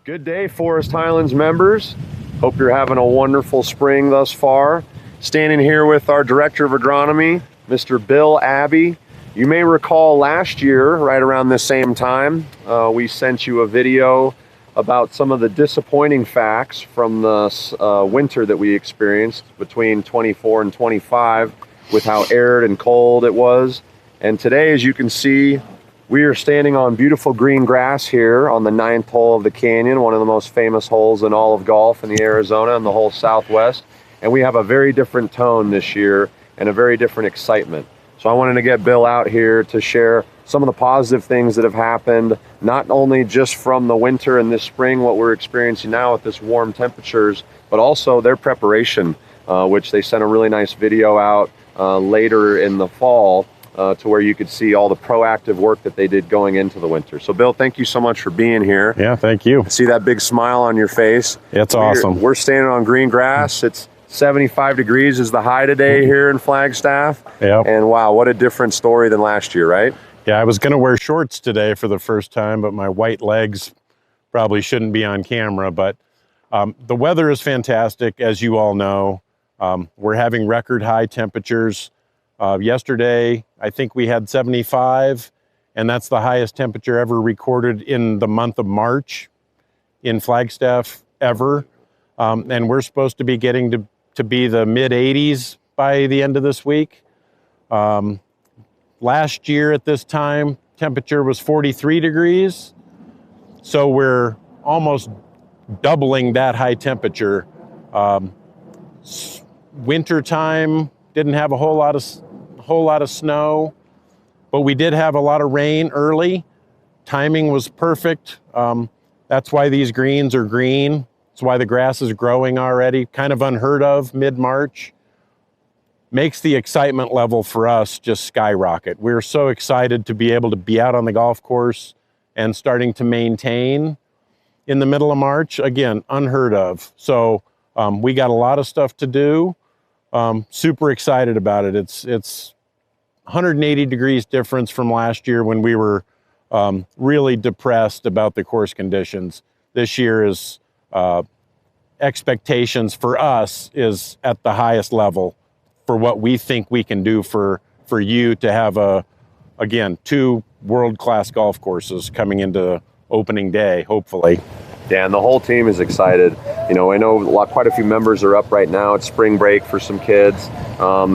Good day, Forest Highlands members. Hope you're having a wonderful spring thus far. Standing here with our Director of Agronomy, Mr. Bill Abbey. You may recall last year, right around the same time, we sent you a video about some of the disappointing facts from the winter that we experienced between 24 and 25 with how arid and cold it was. And today, as you can see, we are standing on beautiful green grass here on the 9th hole of the Canyon, one of the most famous holes in all of golf in the Arizona and the whole Southwest. And we have a very different tone this year and a very different excitement. So I wanted to get Bill out here to share some of the positive things that have happened, not only just from the winter and this spring, what we're experiencing now with this warm temperatures, but also their preparation, which they sent a really nice video out later in the fall. To where you could see all the proactive work that they did going into the winter. So Bill, thank you so much for being here. Yeah, thank you. I see that big smile on your face. It's awesome. We're standing on green grass. It's 75 degrees is the high today here in Flagstaff. Yep. And wow, what a different story than last year, right? Yeah, I was gonna wear shorts today for the first time, but my white legs probably shouldn't be on camera. But the weather is fantastic, as you all know. We're having record high temperatures. Yesterday, I think we had 75, and that's the highest temperature ever recorded in the month of March in Flagstaff ever. And we're supposed to be getting to be the mid 80s by the end of this week. Last year at this time, temperature was 43 degrees. So we're almost doubling that high temperature. Winter time didn't have a whole lot of snow, but we did have a lot of rain early. Timing was perfect. That's why these greens are green. That's why the grass is growing already, kind of unheard of mid-March. Makes the excitement level for us just skyrocket. We're so excited to be able to be out on the golf course and starting to maintain in the middle of March. Again, unheard of. So we got a lot of stuff to do. Super excited about it. It's 180 degrees difference from last year when we were really depressed about the course conditions. This year is expectations for us is at the highest level for what we think we can do for you to have again, 2 world-class golf courses coming into opening day, hopefully. Yeah, and the whole team is excited. You know, I know quite a few members are up right now. It's spring break for some kids.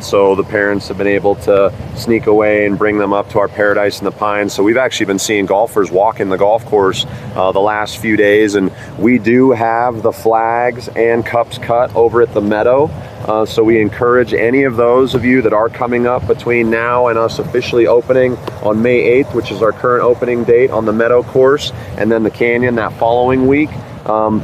So the parents have been able to sneak away and bring them up to our Paradise in the Pines. So we've actually been seeing golfers walk in the golf course the last few days. And we do have the flags and cups cut over at the Meadow. So we encourage any of those of you that are coming up between now and us officially opening on May 8th, which is our current opening date on the Meadow course, and then the Canyon that following week.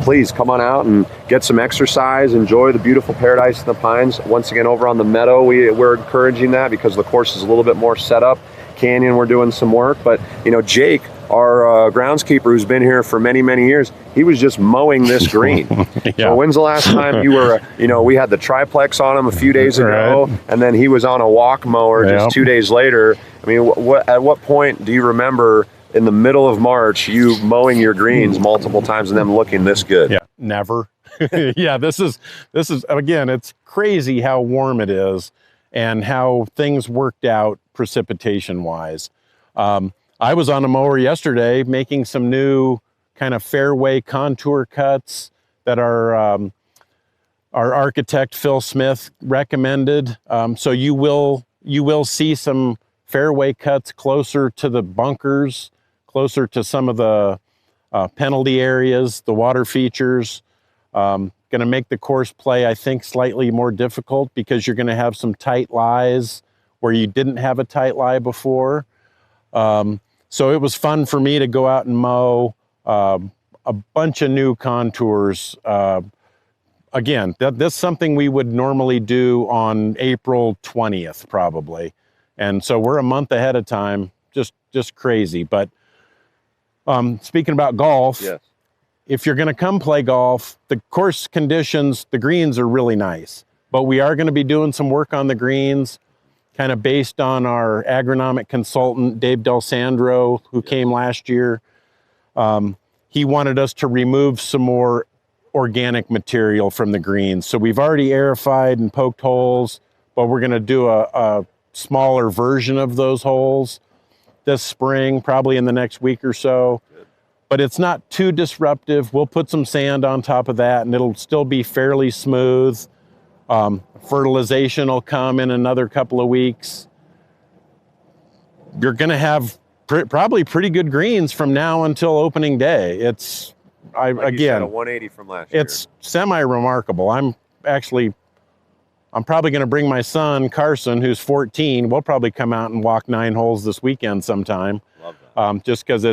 Please come on out and get some exercise, enjoy the beautiful Paradise in the Pines. Once again, over on the Meadow, we're encouraging that because the course is a little bit more set up. Canyon, we're doing some work, but you know, Jake, our groundskeeper who's been here for many, many years, he was just mowing this green. Yeah. So when's the last time you were, you know, we had the triplex on him a few days ago, right, and then he was on a walk mower just 2 days later. I mean, at what point do you remember in the middle of March, you mowing your greens multiple times and them looking this good? Yeah, never. Yeah, this is again, it's crazy how warm it is and how things worked out precipitation wise. I was on a mower yesterday making some new kind of fairway contour cuts that our architect Phil Smith recommended. So you will see some fairway cuts closer to the bunkers, closer to some of the penalty areas, the water features. Going to make the course play, I think, slightly more difficult because you're going to have some tight lies where you didn't have a tight lie before. So it was fun for me to go out and mow a bunch of new contours. Again, that's something we would normally do on April 20th, probably. And so we're a month ahead of time, just crazy. But speaking about golf, yes, if you're going to come play golf, the course conditions, the greens are really nice, but we are going to be doing some work on the greens, kind of based on our agronomic consultant, Dave Del Sandro, who came last year. he wanted us to remove some more organic material from the greens. So we've already aerified and poked holes, but we're going to do a smaller version of those holes this spring, probably in the next week or so. But it's not too disruptive. We'll put some sand on top of that and it'll still be fairly smooth. Fertilization will come in another couple of weeks. You're going to have probably pretty good greens from now until opening day. It's, Like again, you said, a 180 from last year. it's semi-remarkable. I'm probably going to bring my son, Carson, who's 14. We'll probably come out and walk 9 holes this weekend sometime. Love that. Just because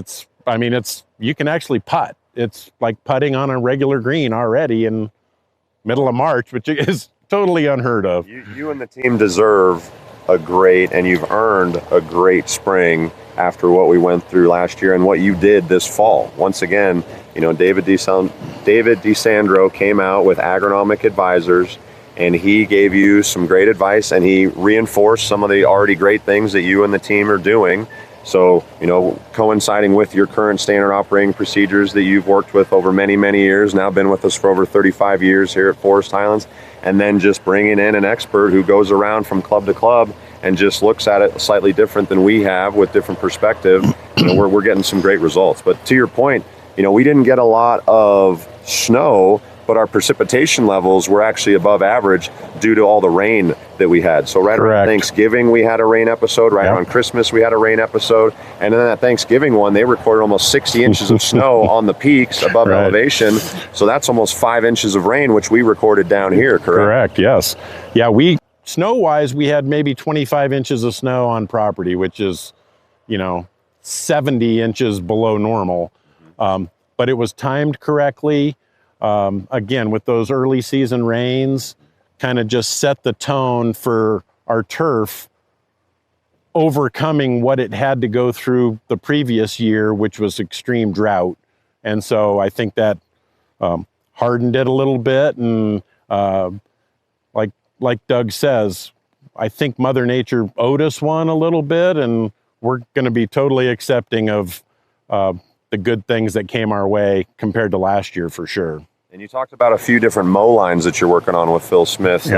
you can actually putt. It's like putting on a regular green already in middle of March, which is totally unheard of. You and the team deserve a great, and you've earned a great spring after what we went through last year and what you did this fall. Once again, David DeSandro came out with Agronomic Advisors, and he gave you some great advice, and he reinforced some of the already great things that you and the team are doing. So, coinciding with your current standard operating procedures that you've worked with over many, many years, now been with us for over 35 years here at Forest Highlands, and then just bringing in an expert who goes around from club to club and just looks at it slightly different than we have with different perspective, we're getting some great results. But to your point, we didn't get a lot of snow, but our precipitation levels were actually above average due to all the rain that we had. So right around Thanksgiving, we had a rain episode. Right around Christmas, we had a rain episode. And then that Thanksgiving one, they recorded almost 60 inches of snow on the peaks above elevation. So that's almost 5 inches of rain, which we recorded down here, correct? Correct, yes. Yeah, snow-wise, we had maybe 25 inches of snow on property, which is, 70 inches below normal. But it was timed correctly. Again, with those early season rains, kind of just set the tone for our turf overcoming what it had to go through the previous year, which was extreme drought. And so I think that hardened it a little bit. And like Doug says, I think Mother Nature owed us one a little bit, and we're going to be totally accepting of the good things that came our way compared to last year for sure. And you talked about a few different mow lines that you're working on with Phil Smith's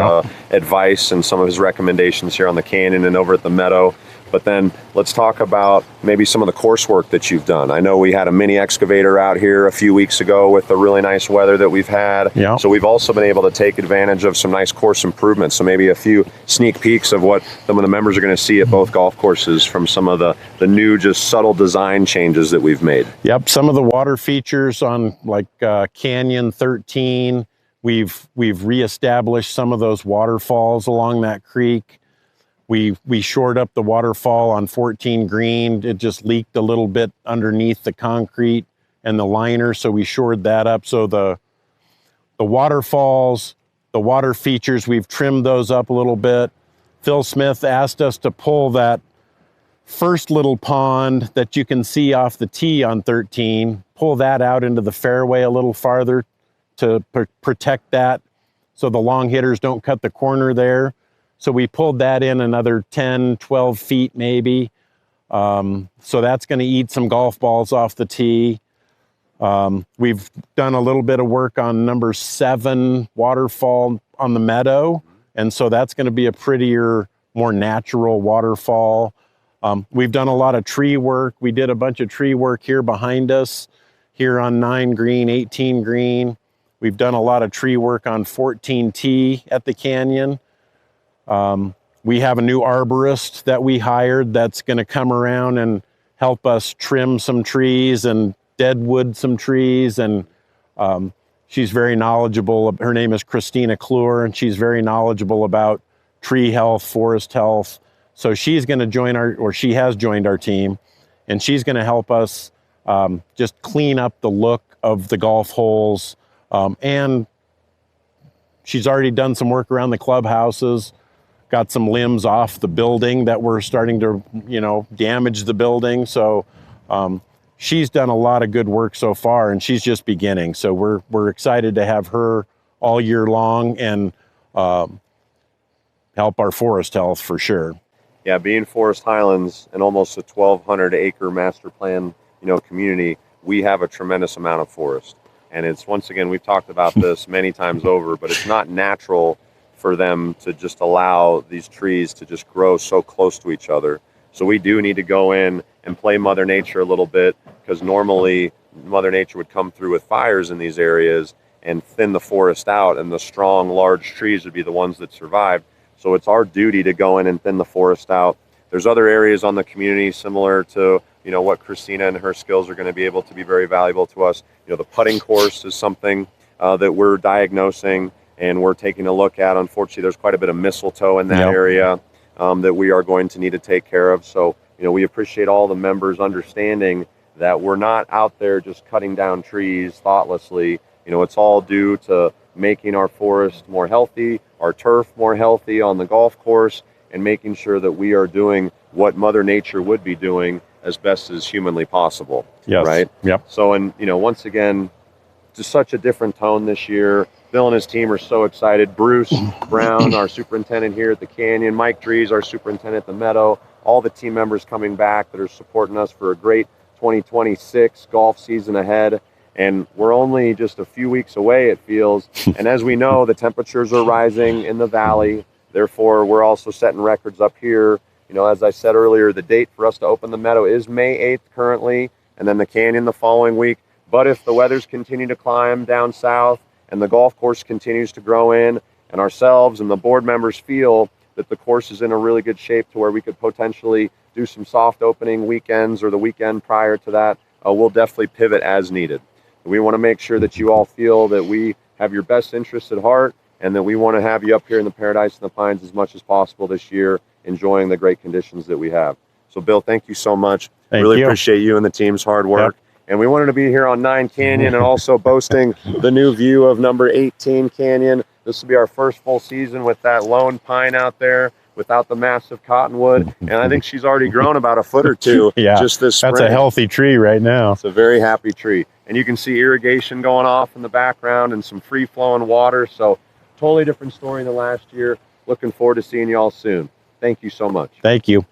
advice and some of his recommendations here on the Canyon and over at the Meadow. But then let's talk about maybe some of the coursework that you've done. I know we had a mini excavator out here a few weeks ago with the really nice weather that we've had. Yeah. So we've also been able to take advantage of some nice course improvements. So maybe a few sneak peeks of what some of the members are going to see at both golf courses from some of the new just subtle design changes that we've made. Yep, some of the water features on like Canyon 13, we've reestablished some of those waterfalls along that creek. We shored up the waterfall on 14 green. It just leaked a little bit underneath the concrete and the liner, so we shored that up. So the waterfalls, the water features, we've trimmed those up a little bit. Phil Smith asked us to pull that first little pond that you can see off the tee on 13, pull that out into the fairway a little farther to protect that so the long hitters don't cut the corner there. So we pulled that in another 10, 12 feet maybe. So that's going to eat some golf balls off the tee. We've done a little bit of work on number 7 waterfall on the Meadow. And so that's going to be a prettier, more natural waterfall. We've done a lot of tree work. We did a bunch of tree work here behind us, here on 9 green, 18 green. We've done a lot of tree work on 14T at the Canyon. We have a new arborist that we hired that's going to come around and help us trim some trees and deadwood some trees. And she's very knowledgeable. Her name is Christina Kluer, and she's very knowledgeable about tree health, forest health. So she's going to she has joined our team, and she's going to help us just clean up the look of the golf holes. And she's already done some work around the clubhouses. Got some limbs off the building that were starting to, damage the building. So she's done a lot of good work so far, and she's just beginning. So we're excited to have her all year long and help our forest health for sure. Yeah, being Forest Highlands and almost a 1,200 acre master plan, community, we have a tremendous amount of forest. And it's, once again, we've talked about this many times over, but it's not natural for them to just allow these trees to just grow so close to each other. So we do need to go in and play Mother Nature a little bit, because normally Mother Nature would come through with fires in these areas and thin the forest out, and the strong, large trees would be the ones that survived. So it's our duty to go in and thin the forest out. There's other areas on the community similar to, you know, what Christina and her skills are going to be able to be very valuable to us. You know, the putting course is something that we're diagnosing and we're taking a look at. Unfortunately, there's quite a bit of mistletoe in that area that we are going to need to take care of. So, you know, we appreciate all the members understanding that we're not out there just cutting down trees thoughtlessly. You know, it's all due to making our forest more healthy, our turf more healthy on the golf course, and making sure that we are doing what Mother Nature would be doing as best as humanly possible. Yes. Right? Yep. So, and, you know, once again, just such a different tone this year. Bill and his team are so excited. Bruce Brown, our superintendent here at the Canyon, Mike Dries, our superintendent at the Meadow, all the team members coming back that are supporting us for a great 2026 golf season ahead. And we're only just a few weeks away, it feels. And as we know, the temperatures are rising in the valley. Therefore, we're also setting records up here. You know, as I said earlier, the date for us to open the Meadow is May 8th currently, and then the Canyon the following week. But if the weathers continue to climb down south and the golf course continues to grow in, and ourselves and the board members feel that the course is in a really good shape to where we could potentially do some soft opening weekends or the weekend prior to that, we'll definitely pivot as needed. We want to make sure that you all feel that we have your best interests at heart, and that we want to have you up here in the Paradise and the Pines as much as possible this year, enjoying the great conditions that we have. So Bill, thank you so much. Really appreciate you and the team's hard work. And we wanted to be here on 9 Canyon and also boasting the new view of number 18 Canyon. This will be our first full season with that lone pine out there without the massive cottonwood. And I think she's already grown about a foot or two just this spring. That's a healthy tree right now. It's a very happy tree. And you can see irrigation going off in the background and some free flowing water. So totally different story than last year. Looking forward to seeing you all soon. Thank you so much. Thank you.